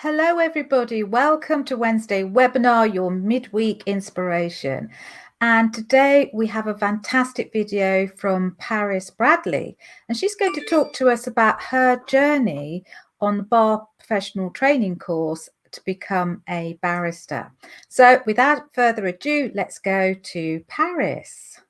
Hello, everybody. Welcome to Wednesday webinar, your midweek inspiration. And today we have a fantastic video from Paris Bradley, and she's going to talk to us about her journey on the bar professional training course to become a barrister. So without further ado, let's go to Paris.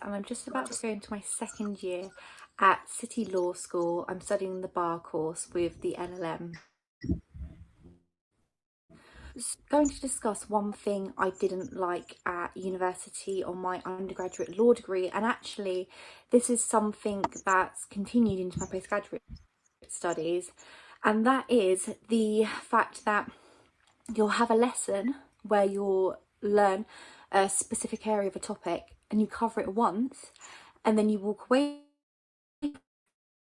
And I'm just about to go into my second year at City Law School. I'm studying the bar course with the LLM. Going to discuss one thing I didn't like at university on my undergraduate law degree, and actually this is something that's continued into my postgraduate studies, and that is the fact that you'll have a lesson where you'll learn a specific area of a topic and you cover it once, and then you walk away from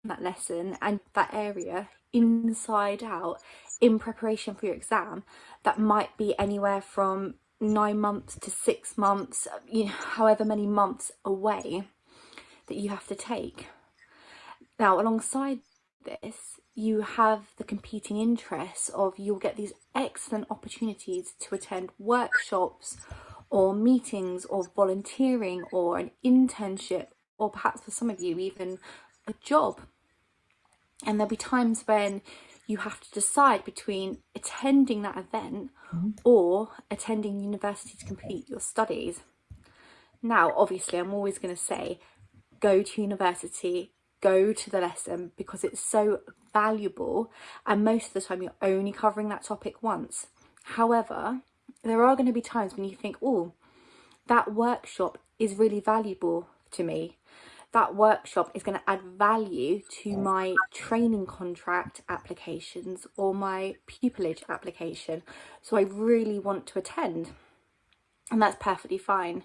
that lesson and that area inside out in preparation for your exam. That might be anywhere from 9 months to 6 months, however many months away that you have to take. Now, alongside this, you have the competing interests of you'll get these excellent opportunities to attend workshops or meetings or volunteering or an internship, or perhaps for some of you even a job. And there'll be times when you have to decide between attending that event or attending university to complete your studies. Now, obviously, I'm always going to say go to university, go to the lesson, because it's so valuable, and most of the time you're only covering that topic once. However, there are going to be times when you think, oh, that workshop is really valuable to me. That workshop is going to add value to my training contract applications or my pupillage application, so I really want to attend, and that's perfectly fine.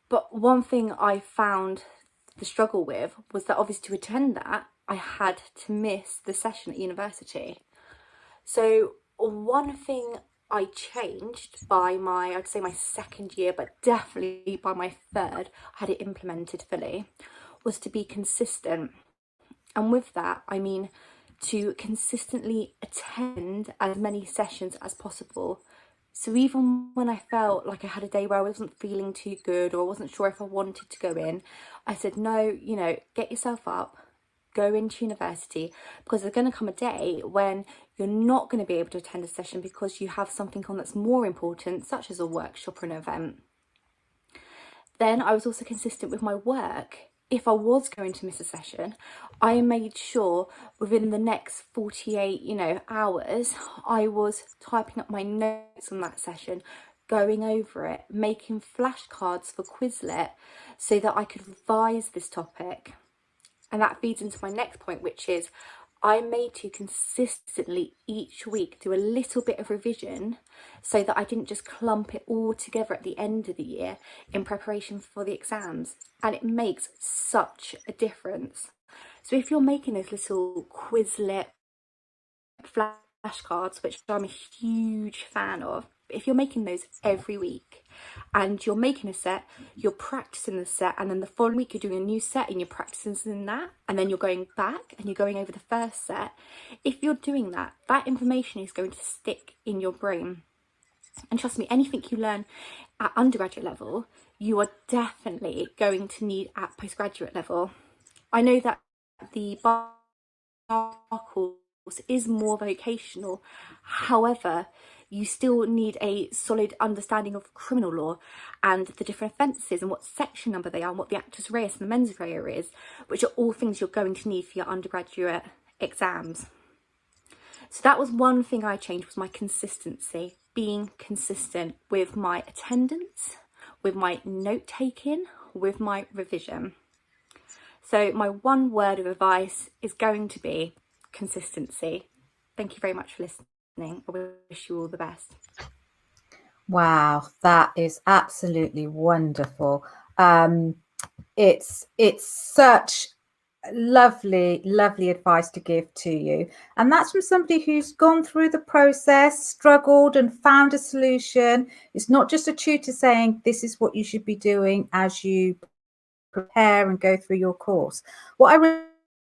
But one thing I found the struggle with was that obviously to attend that, I had to miss the session at university. So one thing I changed by I'd say my second year, but definitely by my third, I had it implemented fully, was to be consistent. And with that, I mean to consistently attend as many sessions as possible. So even when I felt like I had a day where I wasn't feeling too good or I wasn't sure if I wanted to go in, I said, no, get yourself up, go into university, because there's going to come a day when you're not going to be able to attend a session because you have something on that's more important, such as a workshop or an event. Then I was also consistent with my work. If I was going to miss a session, I made sure within the next 48, hours, I was typing up my notes on that session, going over it, making flashcards for Quizlet so that I could revise this topic. And that feeds into my next point, which is I made to consistently each week do a little bit of revision so that I didn't just clump it all together at the end of the year in preparation for the exams. And it makes such a difference. So if you're making those little Quizlet flashcards, which I'm a huge fan of, if you're making those every week and you're making a set, you're practicing the set, and then the following week you're doing a new set and you're practicing that, and then you're going back and you're going over the first set, if you're doing that, that information is going to stick in your brain. And trust me, anything you learn at undergraduate level, you are definitely going to need at postgraduate level. I know that the bar course is more vocational. However, you still need a solid understanding of criminal law and the different offences and what section number they are and what the actus reus and the mens rea is, which are all things you're going to need for your undergraduate exams. So that was one thing I changed, was my consistency, being consistent with my attendance, with my note taking, with my revision. So my one word of advice is going to be consistency. Thank you very much for listening. I wish you all the best. Wow, that is absolutely wonderful. It's such lovely advice to give to you, and that's from somebody who's gone through the process, struggled and found a solution. It's not just a tutor saying this is what you should be doing as you prepare and go through your course. What I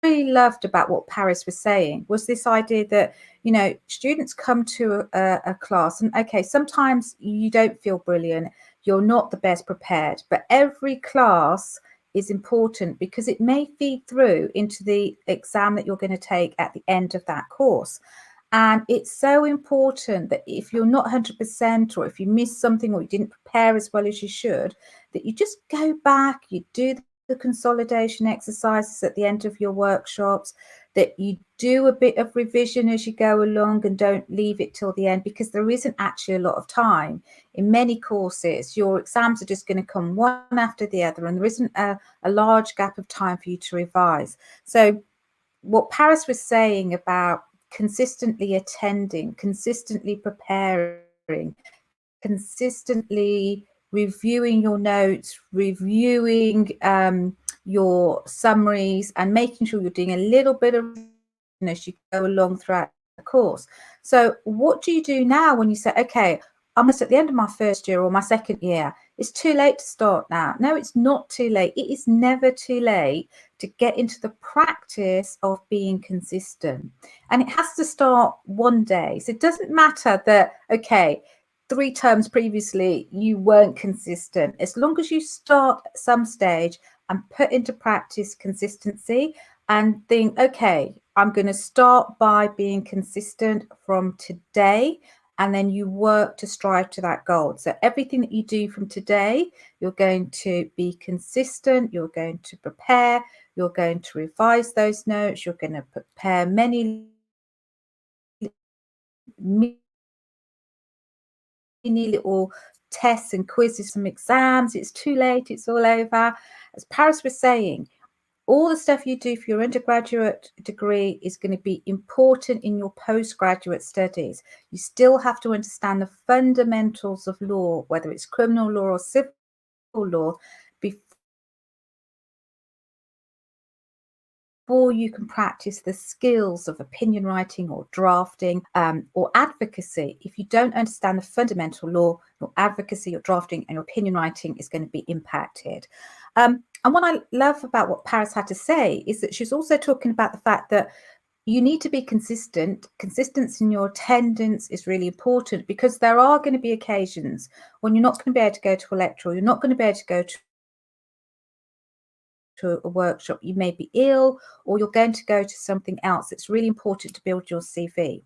really loved about what Paris was saying was this idea that, you know, students come to a class and, okay, sometimes you don't feel brilliant, you're not the best prepared, but every class is important because it may feed through into the exam that you're going to take at the end of that course. And it's so important that if you're not 100% or if you miss something or you didn't prepare as well as you should, that you just go back, you do the consolidation exercises at the end of your workshops, that you do a bit of revision as you go along and don't leave it till the end, because there isn't actually a lot of time. In many courses, your exams are just going to come one after the other, and there isn't a large gap of time for you to revise. So what Paris was saying about consistently attending, consistently preparing, consistently reviewing your notes, reviewing your summaries, and making sure you're doing a little bit of as you go along throughout the course. So what do you do now when you say, okay, I'm almost at the end of my first year or my second year, it's too late to start now? No, it's not too late. It is never too late to get into the practice of being consistent. And it has to start one day. So it doesn't matter that, okay, 3 terms previously you weren't consistent. As long as you start at some stage and put into practice consistency and think, okay, I'm going to start by being consistent from today, and then you work to strive to that goal. So everything that you do from today, you're going to be consistent, you're going to prepare, you're going to revise those notes, you're going to prepare many little tests and quizzes, some exams. It's too late, it's all over. As Paris was saying, all the stuff you do for your undergraduate degree is going to be important in your postgraduate studies. You still have to understand the fundamentals of law, whether it's criminal law or civil law, before you can practice the skills of opinion writing or drafting or advocacy. If you don't understand the fundamental law, your advocacy, your drafting and your opinion writing is going to be impacted. And what I love about what Paris had to say is that she's also talking about the fact that you need to be consistent. Consistency in your attendance is really important, because there are going to be occasions when you're not going to be able to go to a lecture, or you're not going to be able to go to a workshop, you may be ill, or you're going to go to something else. It's really important to build your CV.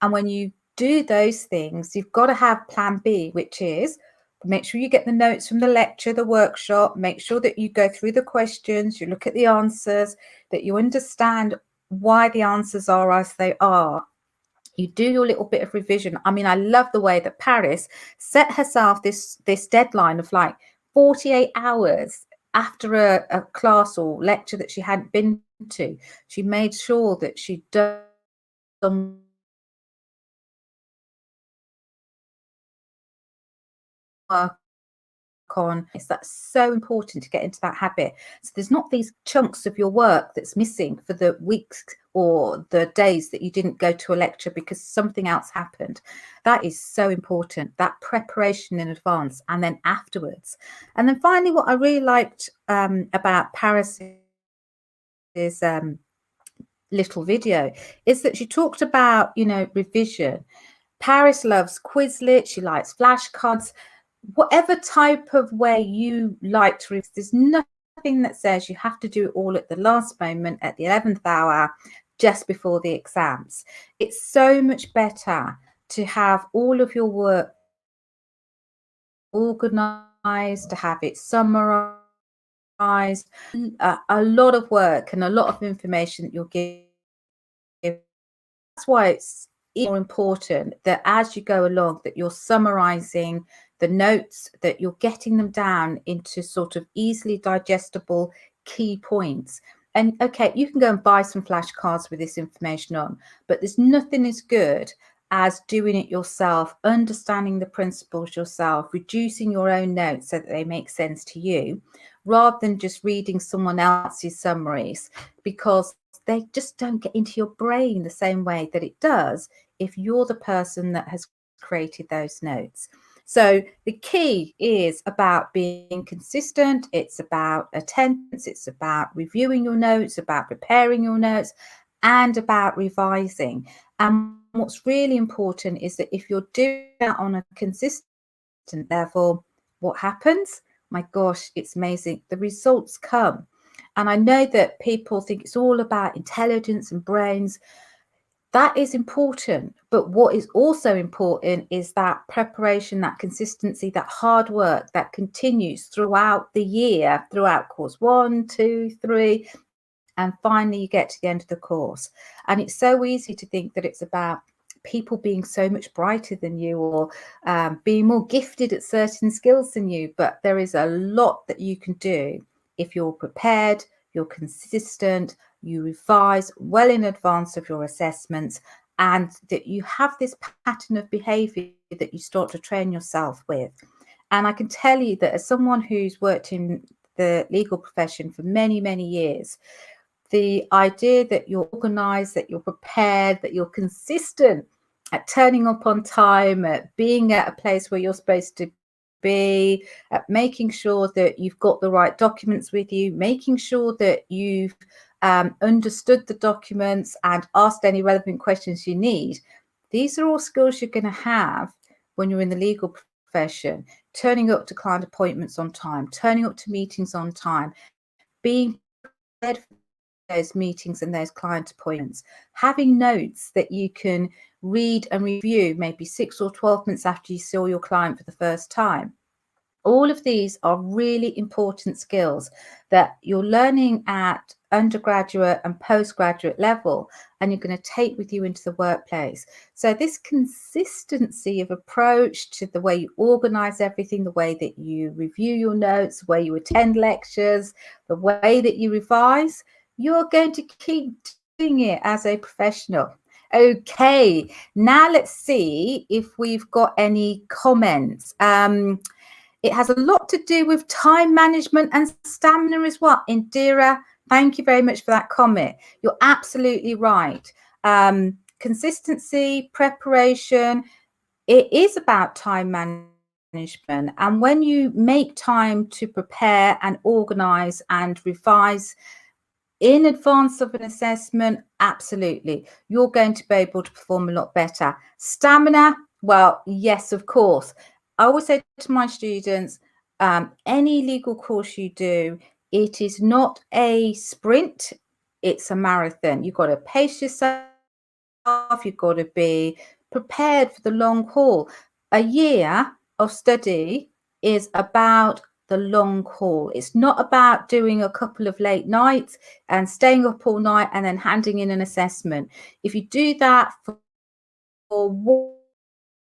And when you do those things, you've got to have plan B, which is make sure you get the notes from the lecture, the workshop, make sure that you go through the questions, you look at the answers, that you understand why the answers are as they are. You do your little bit of revision. I mean, I love the way that Paris set herself this deadline of like 48 hours after a class or lecture that she hadn't been to. She made sure that she'd done work on. That's so important to get into that habit. So there's not these chunks of your work that's missing for the weeks or the days that you didn't go to a lecture because something else happened. That is so important, that preparation in advance and then afterwards. And then finally, what I really liked about Paris is little video is that she talked about, you know, revision. Paris loves Quizlet, she likes flashcards. Whatever type of way you like to read, there's nothing that says you have to do it all at the last moment, at the 11th hour, just before the exams. It's so much better to have all of your work organized, to have it summarized, a lot of work and a lot of information that you'll give. That's why it's more important that as you go along, that you're summarizing the notes, that you're getting them down into sort of easily digestible key points. And okay, you can go and buy some flashcards with this information on, but there's nothing as good as doing it yourself, understanding the principles yourself, reducing your own notes so that they make sense to you, rather than just reading someone else's summaries, because they just don't get into your brain the same way that it does if you're the person that has created those notes. So the key is about being consistent. It's about attendance. It's about reviewing your notes, about preparing your notes, and about revising. And what's really important is that if you're doing that on a consistent level, what happens? My gosh, it's amazing. The results come. And I know that people think it's all about intelligence and brains. That is important. But what is also important is that preparation, that consistency, that hard work that continues throughout the year, throughout course 1, 2, 3, and finally you get to the end of the course. And it's so easy to think that it's about people being so much brighter than you, or being more gifted at certain skills than you. But there is a lot that you can do if you're prepared, you're consistent, you revise well in advance of your assessments, and that you have this pattern of behavior that you start to train yourself with. And I can tell you that as someone who's worked in the legal profession for many, many years, the idea that you're organized, that you're prepared, that you're consistent at turning up on time, at being at a place where you're supposed to be, at making sure that you've got the right documents with you, making sure that you've understood the documents and asked any relevant questions you need. These are all skills you're going to have when you're in the legal profession. Turning up to client appointments on time, turning up to meetings on time, being prepared for those meetings and those client appointments, having notes that you can read and review maybe 6 or 12 months after you saw your client for the first time. All of these are really important skills that you're learning at undergraduate and postgraduate level, and you're going to take with you into the workplace. So this consistency of approach to the way you organize everything, the way that you review your notes, the way you attend lectures, the way that you revise, you're going to keep doing it as a professional. Okay, now let's see if we've got any comments. It has a lot to do with time management and stamina as well. Indira, thank you very much for that comment. You're absolutely right. Consistency, preparation, it is about time management. And when you make time to prepare and organize and revise in advance of an assessment, absolutely, you're going to be able to perform a lot better. Stamina, well, yes, of course. I always say to my students, any legal course you do, it is not a sprint, it's a marathon. You've got to pace yourself, you've got to be prepared for the long haul. A year of study is about the long haul. It's not about doing a couple of late nights and staying up all night and then handing in an assessment. If you do that for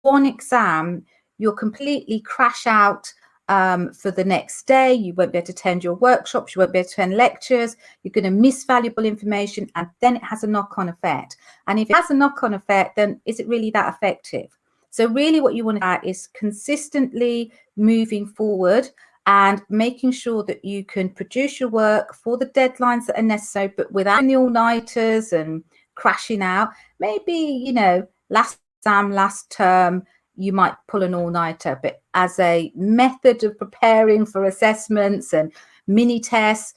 one exam, you'll completely crash out for the next day. You won't be able to attend your workshops, you won't be able to attend lectures, you're going to miss valuable information, and then it has a knock-on effect. And if it has a knock-on effect, then is it really that effective? So really what you want to do is consistently moving forward and making sure that you can produce your work for the deadlines that are necessary, but without the all-nighters and crashing out. Maybe, you know, last exam, last term, you might pull an all-nighter, but as a method of preparing for assessments and mini tests,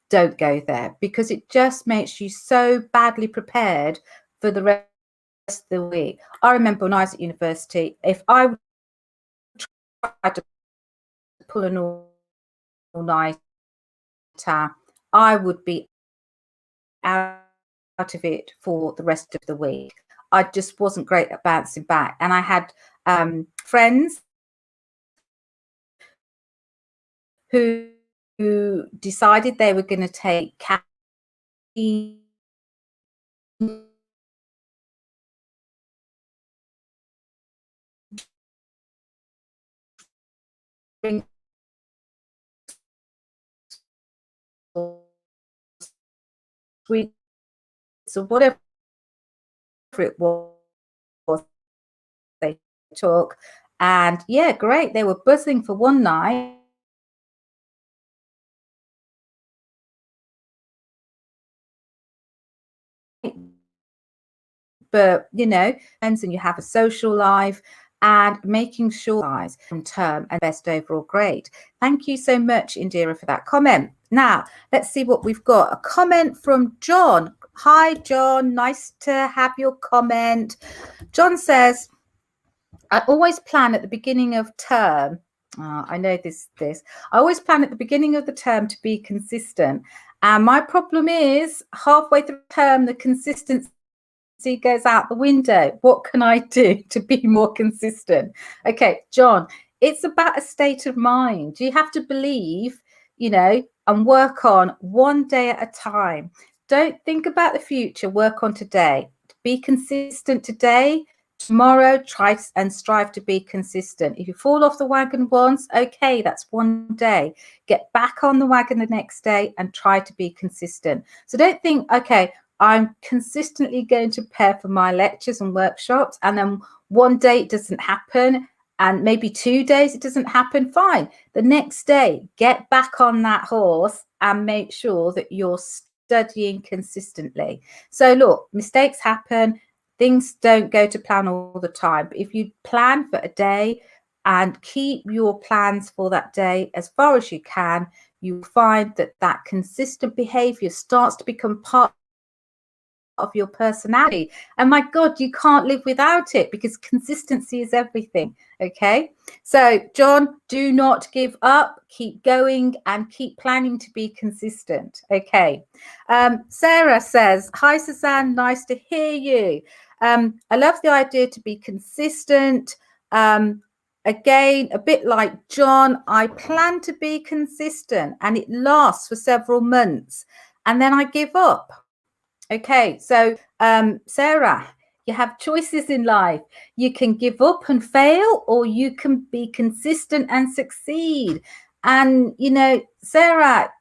don't go there, because it just makes you so badly prepared for the rest of the week. I remember when I was at university, if I tried to pull an all-nighter, I would be out of it for the rest of the week. I just wasn't great at bouncing back. And I had friends who decided they were going to take caffeine drinks or sweets or whatever it was they took. And yeah, great. They were buzzing for one night. But, you know, and you have a social life. and making sure guys from term and best overall grade. Thank you so much, Indira, for that comment. Now, let's see what we've got. A comment from John. Hi, John. Nice to have your comment. John says, I always plan at the beginning of term. I know this. I always plan at the beginning of the term to be consistent. And my problem is halfway through the term, the consistency goes out the window. What can I do to be more consistent? Okay, John, it's about a state of mind. You have to believe, and work on one day at a time. Don't think about the future, work on today. Be consistent today. Tomorrow, try and strive to be consistent. If you fall off the wagon once, okay, that's one day. Get back on the wagon the next day and try to be consistent. So don't think, okay, I'm consistently going to prepare for my lectures and workshops, and then one day it doesn't happen, and maybe 2 days it doesn't happen. Fine. The next day, get back on that horse and make sure that you're studying consistently. So look, mistakes happen. Things don't go to plan all the time. But if you plan for a day and keep your plans for that day as far as you can, you find that that consistent behavior starts to become part of your personality. And my God, you can't live without it, because consistency is everything. Okay. So, John, do not give up. Keep going and keep planning to be consistent. Okay. Sarah says, hi, Suzanne. Nice to hear you. I love the idea to be consistent. Again, a bit like John, I plan to be consistent and it lasts for several months and then I give up. Okay, so Sarah, you have choices in life. You can give up and fail, or you can be consistent and succeed. And, Sarah,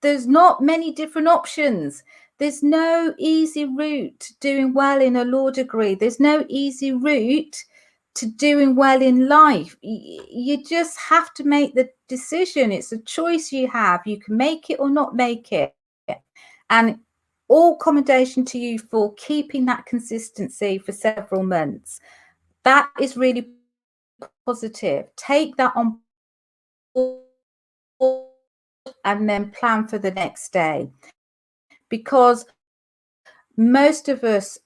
there's not many different options. There's no easy route to doing well in a law degree. There's no easy route to doing well in life. You just have to make the decision. It's a choice you have. You can make it or not make it. And all commendation to you for keeping that consistency for several months. That is really positive. Take that on board and then plan for the next day, because most of us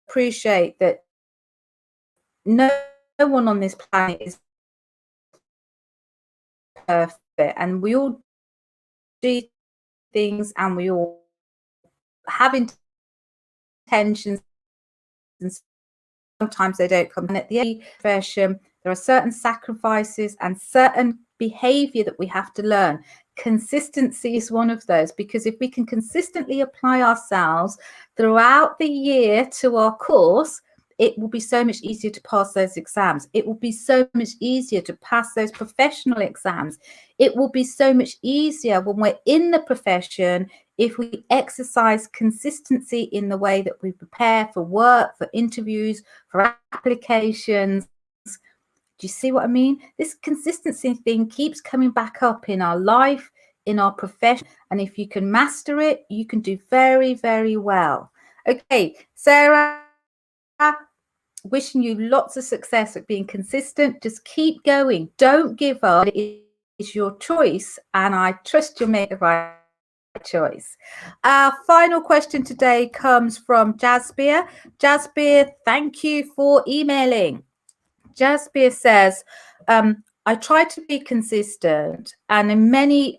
appreciate that no one on this planet is perfect, and we all do things and we all have intentions, and sometimes they don't come. And at the end of the profession, there are certain sacrifices and certain behavior that we have to learn. Consistency is one of those, because if we can consistently apply ourselves throughout the year to our course, it will be so much easier to pass those exams. It will be so much easier to pass those professional exams. It will be so much easier when we're in the profession if we exercise consistency in the way that we prepare for work, for interviews, for applications. Do you see what I mean? This consistency thing keeps coming back up in our life, in our profession. And if you can master it, you can do very, very well. Okay, Sarah, wishing you lots of success at being consistent. Just keep going. Don't give up. It is your choice, and I trust you'll make the right choice. Our final question today comes from Jasbir. Jasbir, thank you for emailing. Jasbir says, I try to be consistent, and on many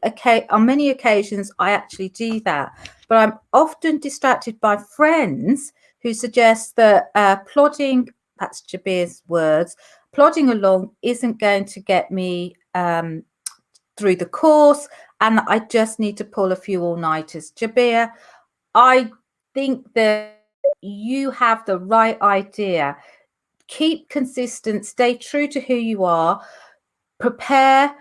occasions I actually do that, but I'm often distracted by friends who suggest that plodding, that's Jabir's words, plodding along isn't going to get me through the course, and I just need to pull a few all-nighters. Jabir, I think that you have the right idea. Keep consistent, stay true to who you are, prepare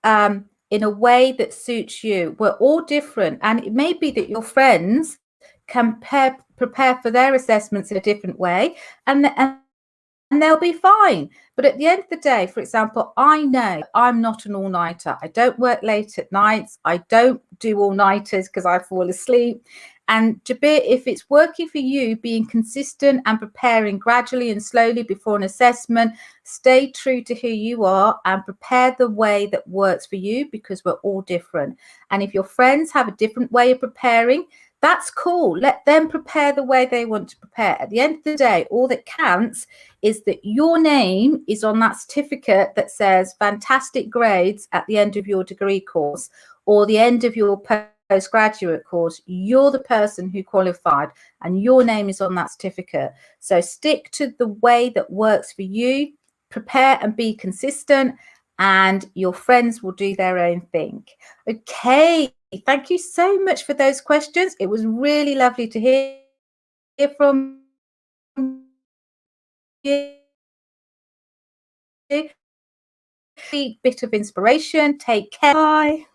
in a way that suits you. We're all different, and it may be that your friends can prepare for their assessments in a different way, and they'll be fine. But at the end of the day, for example, I know I'm not an all-nighter. I don't work late at nights. I don't do all-nighters because I fall asleep. And Jabir, if it's working for you, being consistent and preparing gradually and slowly before an assessment, stay true to who you are and prepare the way that works for you, because we're all different. And if your friends have a different way of preparing, that's cool. Let them prepare the way they want to prepare. At the end of the day, all that counts is that your name is on that certificate that says fantastic grades at the end of your degree course or the end of your postgraduate course. You're the person who qualified and your name is on that certificate. So stick to the way that works for you, prepare and be consistent, and your friends will do their own thing. Okay, thank you so much for those questions. It was really lovely to hear from you. A bit of inspiration. Take care. Bye.